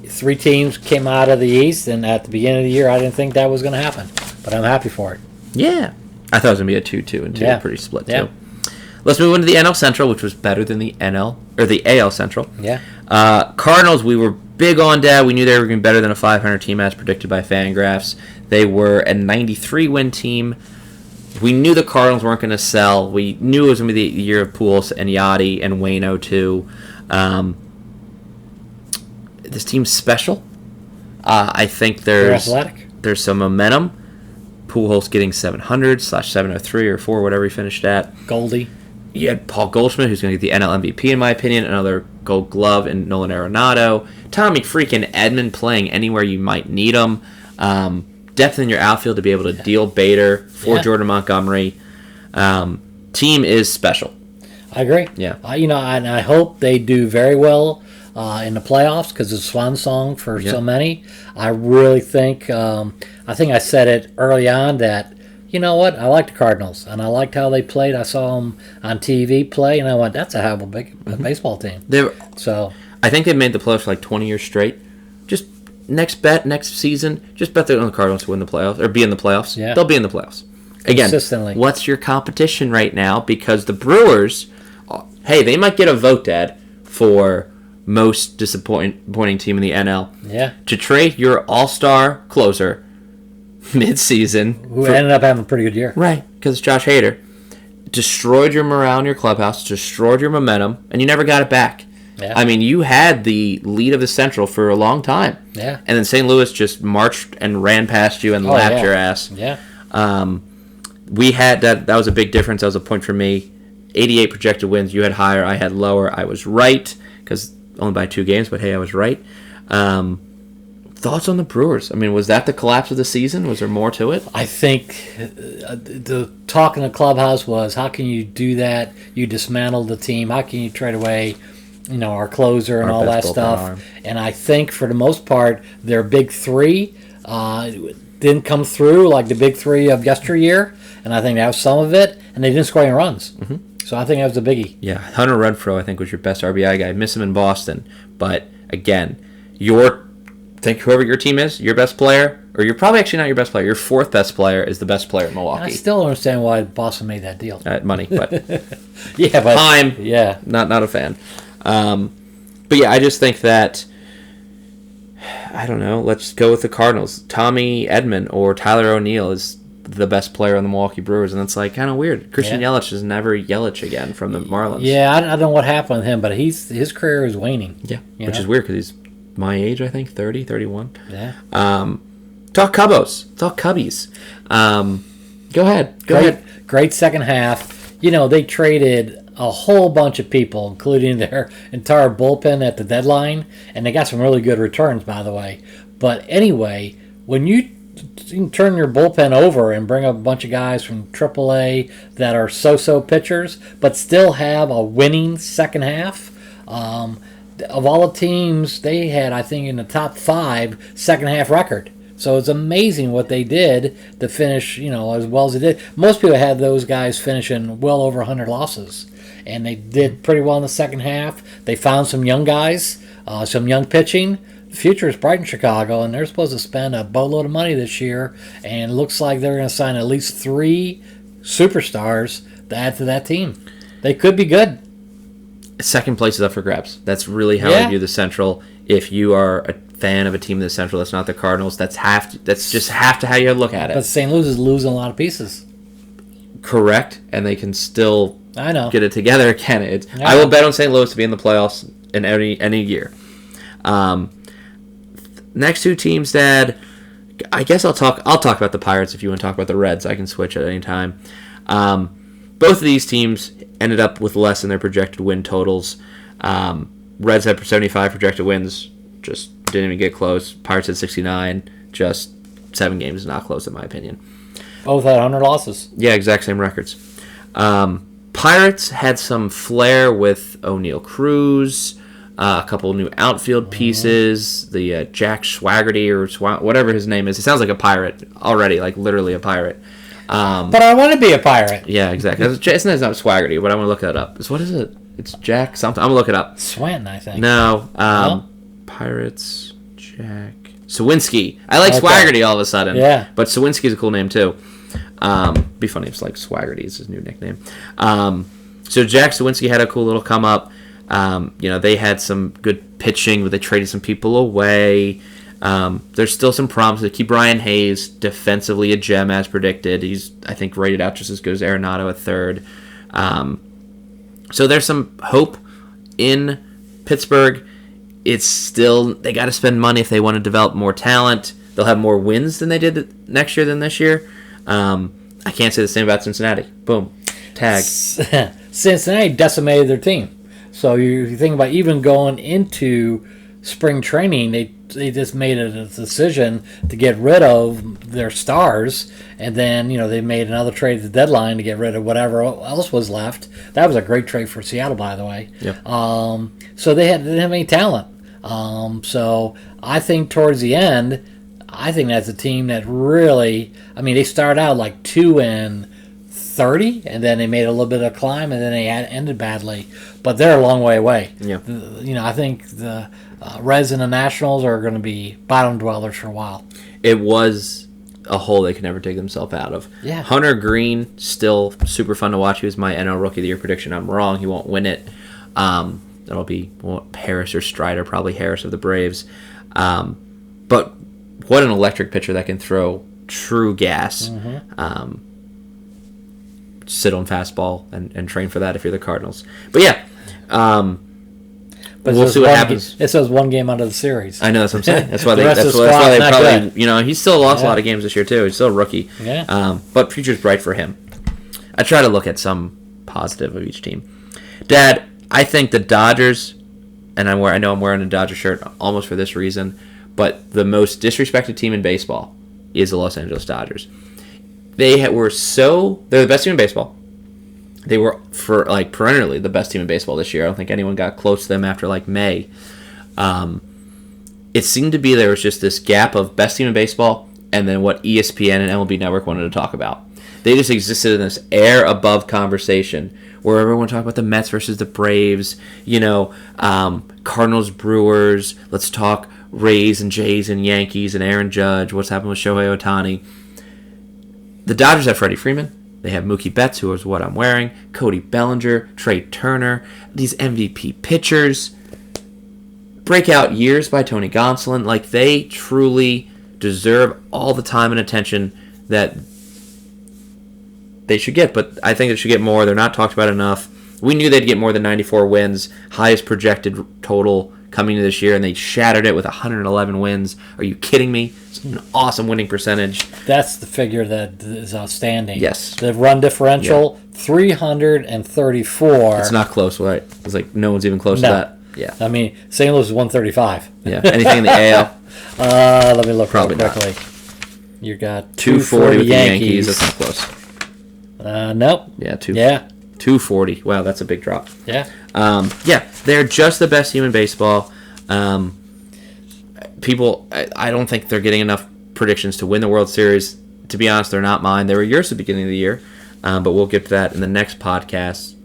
3 teams came out of the East, and at the beginning of the year, I didn't think that was going to happen. But I'm happy for it. Yeah. I thought it was going to be a 2-2 and 2. Yeah. Pretty split, yeah. too. Let's move into the NL Central, which was better than the AL Central. Yeah. Cardinals, we were big on, Dad. We knew they were going to be better than a 500 team as predicted by Fangraphs. They were a 93-win team. We knew the Cardinals weren't going to sell. We knew it was going to be the year of Pujols and Yachty and Waino, too. This team's special. I think there's some momentum. Pujols getting 700/703 or 4, whatever he finished at. Goldie. You had Paul Goldschmidt, who's going to get the NL MVP, in my opinion. Another Gold Glove in Nolan Arenado. Tommy freaking Edman playing anywhere you might need him. Depth in your outfield to be able to deal Bader for Jordan Montgomery. Team is special. I agree. Yeah. And I hope they do very well in the playoffs because it's a swan song for so many. I really think, I think I said it early on that, you know what, I like the Cardinals, and I liked how they played. I saw them on TV play, and I went, that's a hell of a big baseball team. I think they've made the playoffs for like 20 years straight. Just next season, just bet they're on the Cardinals to win the playoffs, or be in the playoffs. Yeah. They'll be in the playoffs. Again, consistently. What's your competition right now? Because the Brewers, hey, they might get a vote, Dad, for most disappointing team in the NL. Yeah. To trade your all-star closer mid-season. Who ended up having a pretty good year. Right, because it's Josh Hader. Destroyed your morale in your clubhouse, destroyed your momentum, and you never got it back. Yeah. I mean, you had the lead of the Central for a long time. Yeah. And then St. Louis just marched and ran past you and lapped your ass. Yeah. We had that was a big difference. That was a point for me. 88 projected wins. You had higher, I had lower. I was right, because only by 2 games, but hey, I was right. Thoughts on the Brewers? I mean, was that the collapse of the season? Was there more to it? I think the talk in the clubhouse was, how can you do that? You dismantled the team. How can you trade away, our closer and all that stuff? And I think for the most part, their big three didn't come through like the big three of yesteryear. And I think that was some of it. And they didn't score any runs. Mm-hmm. So I think that was the biggie. Yeah, Hunter Renfroe, I think, was your best RBI guy. Miss him in Boston. But again, think whoever your team is, your best player, or you're probably actually not your best player. Your 4th best player is the best player in Milwaukee. And I still don't understand why Boston made that deal. Money, but yeah, but time. Yeah, not a fan. But yeah, I just think that, I don't know. Let's go with the Cardinals. Tommy Edman or Tyler O'Neill is the best player on the Milwaukee Brewers, and it's like kind of weird. Christian Yelich is never Yelich again from the Marlins. Yeah, I don't know what happened with him, but his career is waning. Yeah, which is weird because he's my age, I think, 30, 31. Yeah. Talk Cubos. Talk Cubbies. Go ahead. Great second half. They traded a whole bunch of people, including their entire bullpen at the deadline, and they got some really good returns, by the way. But anyway, when you turn your bullpen over and bring up a bunch of guys from AAA that are so-so pitchers, but still have a winning second half, of all the teams, they had, I think, in the top 5 second half record. So it's amazing what they did to finish, as well as they did. Most people had those guys finishing well over 100 losses. And they did pretty well in the second half. They found some young guys, some young pitching. The future is bright in Chicago, and they're supposed to spend a boatload of money this year. And it looks like they're going to sign at least 3 superstars to add to that team. They could be good. Second place is up for grabs. That's really how I view the Central. If you are a fan of a team in the Central that's not the Cardinals, that's just half to how you look at it. But St. Louis is losing a lot of pieces. Correct, and they can still get it together again. I will bet on St. Louis to be in the playoffs in any year. Next 2 teams, Dad. I guess I'll talk about the Pirates. If you want to talk about the Reds, I can switch at any time. Both of these teams ended up with less than their projected win totals. Reds had 75 projected wins, just didn't even get close. Pirates had 69, just 7 games not close in my opinion. Both had 100 losses. Yeah, exact same records. Pirates had some flair with O'Neill Cruz, a couple new outfield pieces, the Jack Swaggerty or whatever his name is. It sounds like a pirate already, like literally a pirate. But I want to be a pirate. Yeah, exactly. It's not Swaggerty, but I want to look that up. What is it? It's Jack something. I'm going to look it up. Swanton, I think. No. Pirates, Jack. Sawinski. I like Swaggerty all of a sudden. Yeah. But Sawinski's a cool name, too. Be funny if it's like Swaggerty is his new nickname. So Jack Sawinski had a cool little come up. They had some good pitching, but they traded some people away. There's still some problems. They keep Brian Hayes defensively a gem as predicted. He's, I think, rated out just as good as Arenado at third. So there's some hope in Pittsburgh. It's still, they got to spend money if they want to develop more talent. They'll have more wins than they did next year than this year. I can't say the same about Cincinnati. Boom. Tag. Cincinnati decimated their team. So you think about even going into spring training, they just made a decision to get rid of their stars, and then they made another trade at the deadline to get rid of whatever else was left. That was a great trade for Seattle, by the way. Yep. So they didn't have any talent. So I think towards the end, I think that's a team that really, they started out like 2-30, and then they made a little bit of a climb, and then they ended badly. But they're a long way away. Yeah. I think the Reds and the Nationals are going to be bottom dwellers for a while. It was a hole they could never take themselves out of. Yeah. Hunter Green, still super fun to watch. He was my NL Rookie of the Year prediction. I'm wrong. He won't win it. That'll be Harris or Strider, probably Harris of the Braves. But what an electric pitcher that can throw true gas. Sit on fastball and train for that if you're the Cardinals. But yeah, But we'll see what happens. It says one game out of the series. I know, that's what I'm saying. That's why The they. rest of That's the why they squad's not probably. good. You know, he still lost a Yeah. lot of games this year too. He's still a rookie. Yeah. But future's bright for him. I try to look at some positive of each team. Dad, I think the Dodgers, and I know I'm wearing a Dodger shirt almost for this reason, but the most disrespected team in baseball is the Los Angeles Dodgers. They're the best team in baseball. They were for like perennially the best team in baseball this year. I don't think anyone got close to them after like May. It seemed to be there was just this gap of best team in baseball and then what ESPN and MLB Network wanted to talk about. They just existed in this air above conversation where everyone talked about the Mets versus the Braves, Cardinals, Brewers. Let's talk Rays and Jays and Yankees and Aaron Judge. What's happened with Shohei Ohtani? The Dodgers have Freddie Freeman. They have Mookie Betts, who is what I'm wearing, Cody Bellinger, Trey Turner, these MVP pitchers. Breakout years by Tony Gonsolin. Like, they truly deserve all the time and attention that they should get, but I think they should get more. They're not talked about enough. We knew they'd get more than 94 wins, highest projected total coming into this year, and they shattered it with 111 wins. Are you kidding me? It's an awesome winning percentage. That's the figure that is outstanding. Yes. The run differential, 334. It's not close, right? It's like no one's even close to that. Yeah. I mean, St. Louis is 135. Yeah. Anything in the AL? Let me look Probably real not. quickly. You got 240 with the Yankees. That's not close. Nope. Yeah, 240. Wow, that's a big drop. Yeah. They're just the best team in baseball. People, I don't think they're getting enough predictions to win the World Series. To be honest, they're not mine. They were yours at the beginning of the year, but we'll get to that in the next podcast,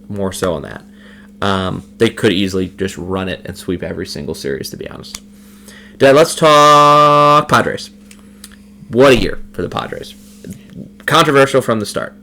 more so on that. They could easily just run it and sweep every single series, to be honest. Dad, let's talk Padres. What a year for the Padres. Controversial from the start.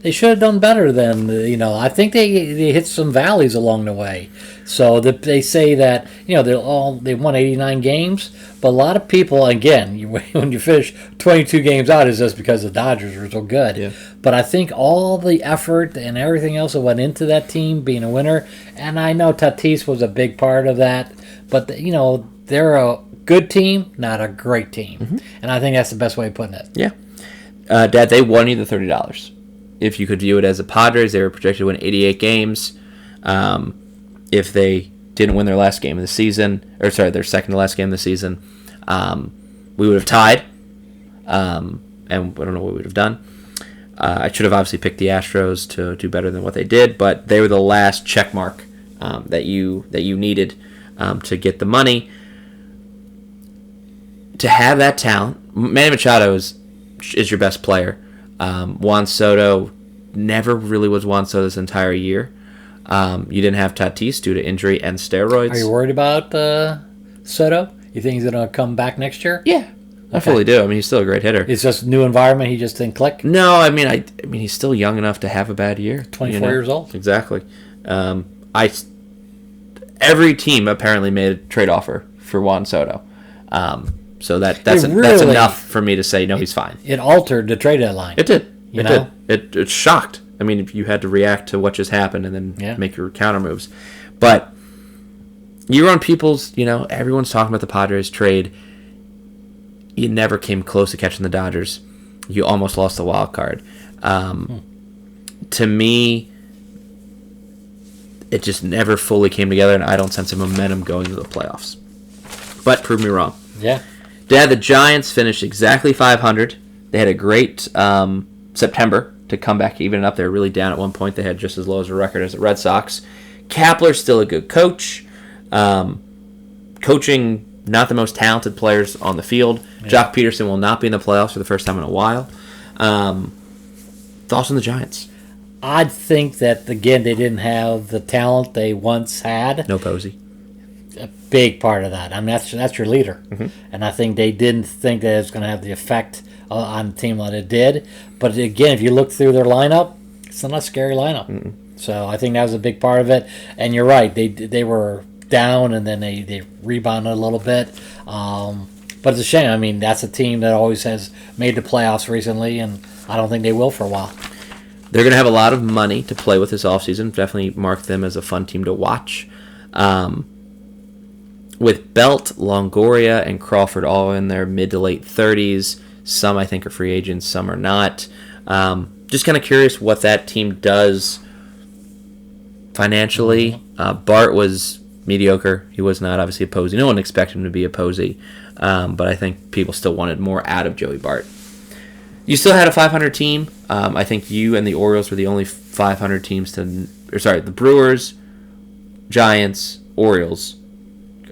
They should have done better than, I think they hit some valleys along the way. So they say that, they won 89 games, but a lot of people, again, when you finish 22 games out, it's just because the Dodgers were so good. Yeah. But I think all the effort and everything else that went into that team being a winner, and I know Tatis was a big part of that, but, they're a good team, not a great team. Mm-hmm. And I think that's the best way of putting it. Yeah. Dad, they won you the $30. If you could view it as the Padres, they were projected to win 88 games. If they didn't win their last game of the season, their second to last game of the season, we would have tied. And I don't know what we would have done. I should have obviously picked the Astros to do better than what they did, but they were the last check mark that you needed to get the money. To have that talent, Manny Machado is your best player. Juan Soto never really was Juan Soto this entire year. You didn't have Tatis due to injury and steroids. Are you worried about Soto? You think he's going to come back next year? Yeah, I fully do. I mean, he's still a great hitter. It's just new environment. He just didn't click. No, I mean, he's still young enough to have a bad year. 24 years old. Exactly. Every team apparently made a trade offer for Juan Soto. So that's enough for me to say no, he's fine. It altered the trade deadline. It did. It shocked. I mean, if you had to react to what just happened and then make your counter moves. But you're on people's, everyone's talking about the Padres trade. You never came close to catching the Dodgers. You almost lost the wild card. To me, it just never fully came together, and I don't sense a momentum going to the playoffs. But prove me wrong. Yeah. Dad, the Giants finished exactly 500. They had a great September to come back even up. They were really down at one point. They had just as low as a record as the Red Sox. Kapler's still a good coach. Coaching not the most talented players on the field. Yeah. Jock Peterson will not be in the playoffs for the first time in a while. Thoughts on the Giants? I think that, again, they didn't have the talent they once had. No Posey. A big part of that. I mean, that's your leader. Mm-hmm. And I think they didn't think that it was going to have the effect on the team that it did. But again, if you look through their lineup, it's not a scary lineup. Mm-mm. So I think that was a big part of it. And you're right, they were down and then they rebounded a little bit. But it's a shame. I mean, that's a team that always has made the playoffs recently, and I don't think they will for a while. They're going to have a lot of money to play with this offseason. Definitely mark them as a fun team to watch. With Belt, Longoria, and Crawford all in their mid to late 30s. Some, I think, are free agents. Some are not. Just kind of curious what that team does financially. Bart was mediocre. He was not obviously a Posey. No one expected him to be a Posey. But I think people still wanted more out of Joey Bart. You still had a 500 team. I think you and the Orioles were the only 500 teams the Brewers, Giants, Orioles,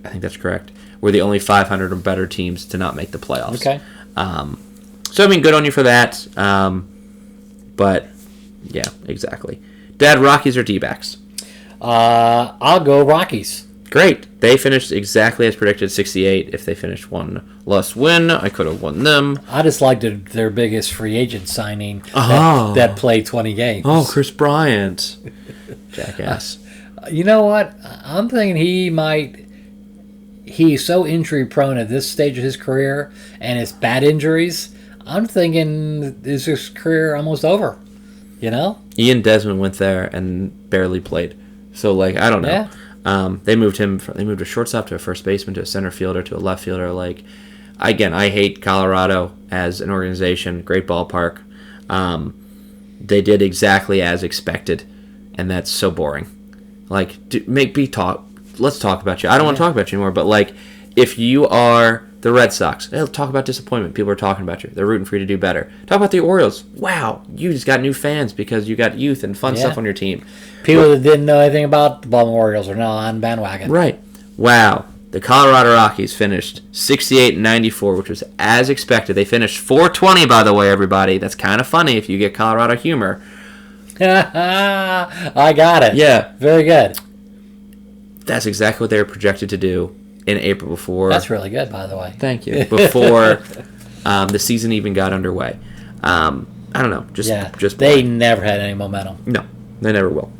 I think that's correct, were the only 500 or better teams to not make the playoffs. Okay. So, I mean, good on you for that. But, yeah, exactly. Dad, Rockies or D-backs? I'll go Rockies. Great. They finished exactly as predicted, 68. If they finished one less win, I could have won them. I just liked their biggest free agent signing that played 20 games. Oh, Chris Bryant. Jackass. You know what? I'm thinking he's so injury prone at this stage of his career, and it's bad injuries. I'm thinking is his career almost over? You know? Ian Desmond went there and barely played. So, like, I don't know. Yeah. They moved a shortstop to a first baseman to a center fielder to a left fielder. Like, again, I hate Colorado as an organization. Great ballpark. They did exactly as expected, and that's so boring. Like, let's talk about you. I don't want to talk about you anymore, but, like, if you are the Red Sox, they'll talk about disappointment. People are talking about you. They're rooting for you to do better. Talk about the Orioles. Wow, you just got new fans because you got youth and fun stuff on your team. People that didn't know anything about the Baltimore Orioles are now on bandwagon. Right. Wow. The Colorado Rockies finished 68-94, which was as expected. They finished 420, by the way, everybody. That's kind of funny if you get Colorado humor. I got it. Yeah. Very good. That's exactly what they were projected to do in April before. That's really good, by the way. Thank you. Before the season even got underway. I don't know. Just they never had any momentum. No, they never will.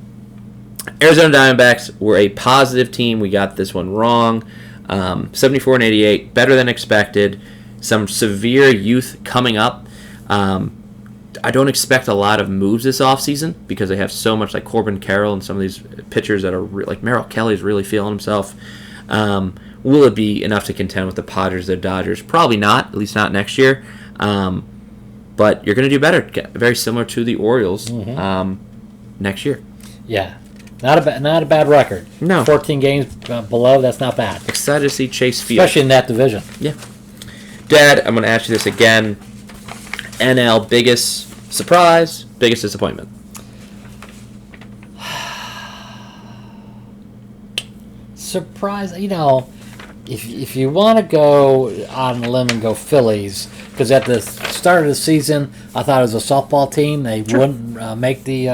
Arizona Diamondbacks were a positive team. We got this one wrong. 74-88, better than expected. Some severe youth coming up. I don't expect a lot of moves this offseason because they have so much, like Corbin Carroll and some of these pitchers that are like Merrill Kelly's really feeling himself. Will it be enough to contend with the Padres, the Dodgers? Probably not, at least not next year. But you're going to do better, very similar to the Orioles next year. Yeah. Not a bad record. No. 14 games below, that's not bad. Excited to see Chase Field. Especially in that division. Yeah. Dad, I'm going to ask you this again. NL, biggest surprise, biggest disappointment? Surprise, if you want to go on a limb and go Phillies, because at the start of the season, I thought it was a softball team. They wouldn't make the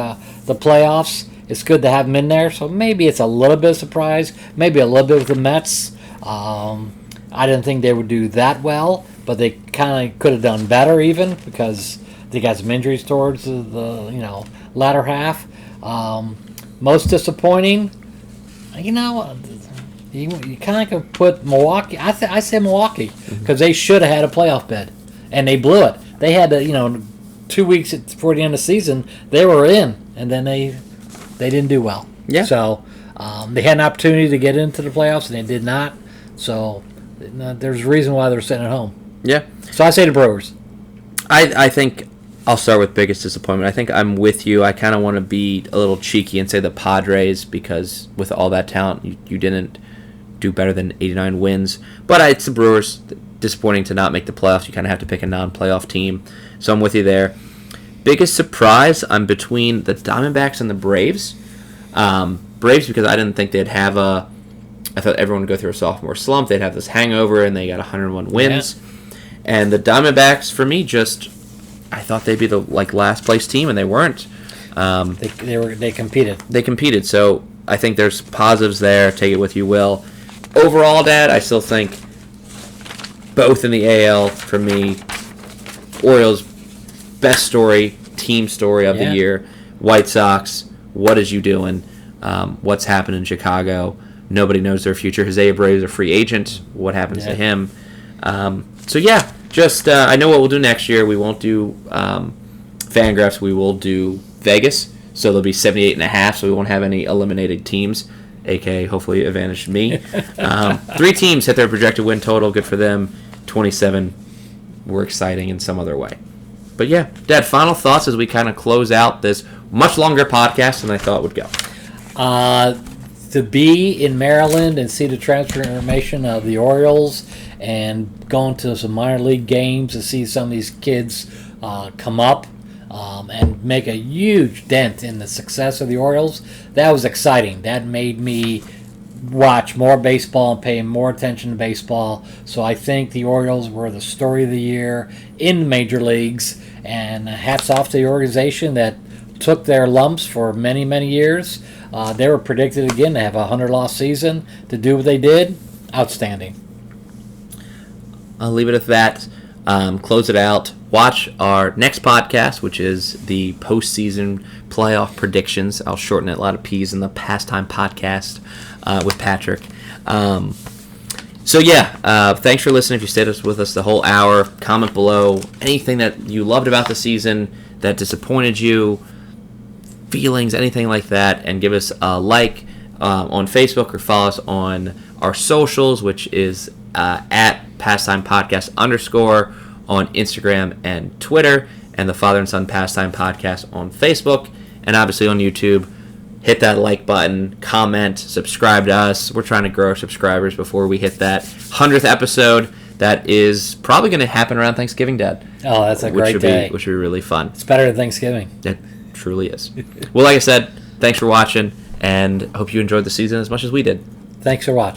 playoffs. It's good to have them in there, so maybe it's a little bit of surprise. Maybe a little bit with the Mets. I didn't think they would do that well, but they kind of could have done better even because they got some injuries towards the latter half. Most disappointing, you kind of could put Milwaukee. I say Milwaukee because they should have had a playoff bid, and they blew it. They had to, 2 weeks before the end of the season, they were in, and then they didn't do well. Yeah. So they had an opportunity to get into the playoffs, and they did not. So there's a reason why they're sitting at home. Yeah. So I say the Brewers. I think I'll start with biggest disappointment. I think I'm with you. I kind of want to be a little cheeky and say the Padres because with all that talent, you didn't do better than 89 wins. But it's the Brewers. Disappointing to not make the playoffs. You kind of have to pick a non-playoff team. So I'm with you there. Biggest surprise, I'm between the Diamondbacks and the Braves. Braves because I didn't think they'd have I thought everyone would go through a sophomore slump. They'd have this hangover, and they got 101 wins. Yeah. And the Diamondbacks, for me, I thought they'd be the last place team, and they weren't. They competed. They competed, so I think there's positives there. Take it with you, Will. Overall, Dad, I still think both in the AL, for me, Orioles, best story, team story of the year. White Sox, what is you doing? What's happened in Chicago? Nobody knows their future. Jose Abreu is a free agent. What happens to him? So yeah, just I know what we'll do next year. We won't do Fangraphs. We will do Vegas. So there'll be 78.5. So we won't have any eliminated teams, aka hopefully advantage me. 3 teams hit their projected win total. Good for them. 27 were exciting in some other way. But yeah, Dad, final thoughts as we kind of close out this much longer podcast than I thought would go. To be in Maryland and see the transformation of the Orioles and going to some minor league games to see some of these kids come up and make a huge dent in the success of the Orioles, that was exciting. That made me watch more baseball and pay more attention to baseball. So I think the Orioles were the story of the year in the major leagues, and hats off to the organization that took their lumps for many, many years. They were predicted again to have a 100-loss season. To do what they did, outstanding. I'll leave it at that. Close it out. Watch our next podcast, which is the postseason playoff predictions. I'll shorten it, a lot of P's in the Pastime podcast with Patrick. So yeah, thanks for listening. If you stayed with us the whole hour, comment below anything that you loved about the season, that disappointed you, feelings, anything like that, and give us a like on Facebook or follow us on our socials, which is at Pastime Podcast _ on Instagram and Twitter, and the Father and Son Pastime Podcast on Facebook, and obviously on YouTube. Hit that like button, comment, subscribe to us. We're trying to grow our subscribers before we hit that 100th episode. That is probably going to happen around Thanksgiving, Dad. Oh, that's a great day. Which would be really fun. It's better than Thanksgiving. It truly is. Well, like I said, thanks for watching, and hope you enjoyed the season as much as we did. Thanks for watching.